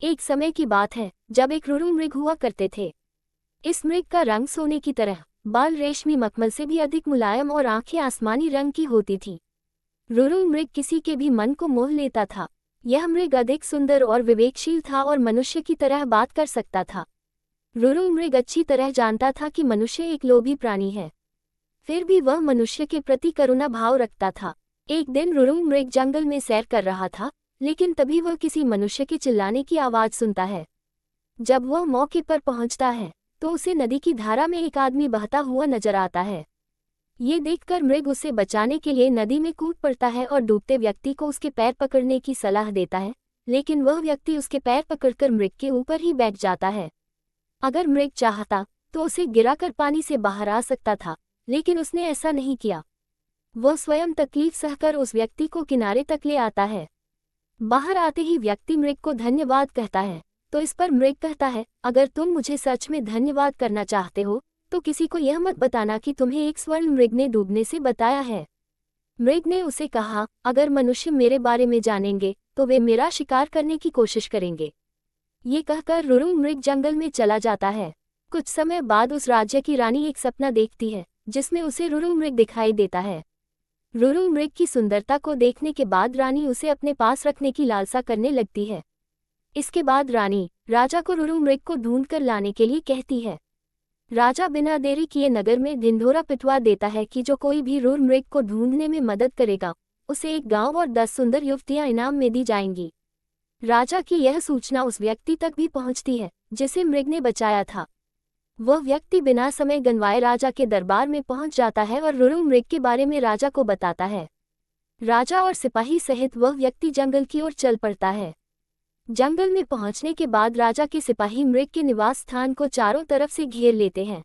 एक समय की बात है जब एक रुरु मृग हुआ करते थे। इस मृग का रंग सोने की तरह, बाल रेशमी मखमल से भी अधिक मुलायम और आंखें आसमानी रंग की होती थीं। रुरु मृग किसी के भी मन को मोह लेता था। यह मृग अधिक सुंदर और विवेकशील था और मनुष्य की तरह बात कर सकता था। रुरु मृग अच्छी तरह जानता था कि मनुष्य एक लोभी प्राणी है, फिर भी वह मनुष्य के प्रति करुणा भाव रखता था। एक दिन रुरु मृग जंगल में सैर कर रहा था, लेकिन तभी वह किसी मनुष्य के चिल्लाने की आवाज़ सुनता है। जब वह मौके पर पहुंचता है तो उसे नदी की धारा में एक आदमी बहता हुआ नजर आता है। ये देखकर मृग उसे बचाने के लिए नदी में कूद पड़ता है और डूबते व्यक्ति को उसके पैर पकड़ने की सलाह देता है, लेकिन वह व्यक्ति उसके पैर पकड़कर मृग के ऊपर ही बैठ जाता है। अगर मृग चाहता तो उसे गिराकर पानी से बाहर आ सकता था, लेकिन उसने ऐसा नहीं किया। वह स्वयं तकलीफ सहकर उस व्यक्ति को किनारे तक ले आता है। बाहर आते ही व्यक्ति मृग को धन्यवाद कहता है, तो इस पर मृग कहता है, अगर तुम मुझे सच में धन्यवाद करना चाहते हो तो किसी को यह मत बताना कि तुम्हें एक स्वर्ण मृग ने डूबने से बताया है। मृग ने उसे कहा, अगर मनुष्य मेरे बारे में जानेंगे तो वे मेरा शिकार करने की कोशिश करेंगे। ये कहकर रुरु मृग जंगल में चला जाता है। कुछ समय बाद उस राज्य की रानी एक सपना देखती है जिसमें उसे रुरु मृग दिखाई देता है। रुरु मृग की सुंदरता को देखने के बाद रानी उसे अपने पास रखने की लालसा करने लगती है। इसके बाद रानी राजा को रुरु मृग को ढूंढ कर लाने के लिए कहती है। राजा बिना देरी किए नगर में ढिंढोरा पिटवा देता है कि जो कोई भी रुरु मृग को ढूंढने में मदद करेगा उसे एक गांव और 10 सुंदर युवतियां इनाम में दी जाएंगी। राजा की यह सूचना उस व्यक्ति तक भी पहुंचती है जिसे मृग ने बचाया था। वह व्यक्ति बिना समय गंवाए राजा के दरबार में पहुंच जाता है और रुरु मृग के बारे में राजा को बताता है। राजा और सिपाही सहित वह व्यक्ति जंगल की ओर चल पड़ता है। जंगल में पहुंचने के बाद राजा के सिपाही मृग के निवास स्थान को चारों तरफ से घेर लेते हैं।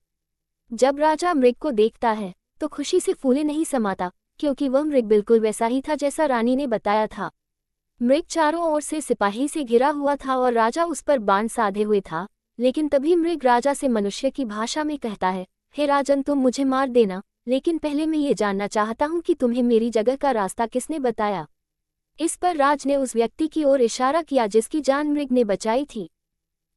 जब राजा मृग को देखता है तो खुशी से फूले नहीं समाता, क्योंकि वह मृग बिल्कुल वैसा ही था जैसा रानी ने बताया था। मृग चारों ओर से सिपाही से घिरा हुआ था और राजा उस पर बाण साधे हुए था, लेकिन तभी मृग राजा से मनुष्य की भाषा में कहता है, हे राजन, तुम मुझे मार देना, लेकिन पहले मैं ये जानना चाहता हूँ कि तुम्हें मेरी जगह का रास्ता किसने बताया। इस पर राज ने उस व्यक्ति की ओर इशारा किया जिसकी जान मृग ने बचाई थी।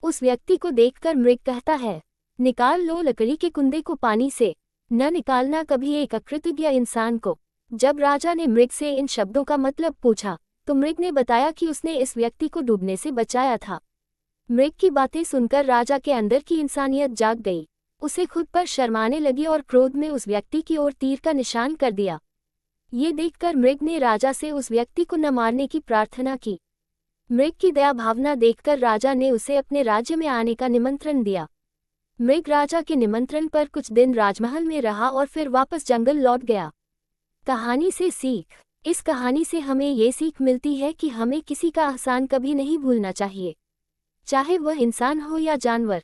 उस व्यक्ति को देखकर मृग कहता है, निकाल लो लकड़ी के कुंदे को पानी से, न निकालना कभी एक अकृतज्ञ इंसान को। जब राजा ने मृग से इन शब्दों का मतलब पूछा तो मृग ने बताया कि उसने इस व्यक्ति को डूबने से बचाया था। मृग की बातें सुनकर राजा के अंदर की इंसानियत जाग गई। उसे खुद पर शर्माने लगी और क्रोध में उस व्यक्ति की ओर तीर का निशान कर दिया। ये देखकर मृग ने राजा से उस व्यक्ति को न मारने की प्रार्थना की। मृग की दया भावना देखकर राजा ने उसे अपने राज्य में आने का निमंत्रण दिया। मृग राजा के निमंत्रण पर कुछ दिन राजमहल में रहा और फिर वापस जंगल लौट गया। कहानी से सीख। इस कहानी से हमें ये सीख मिलती है कि हमें किसी का एहसान कभी नहीं भूलना चाहिए, चाहे वह इंसान हो या जानवर।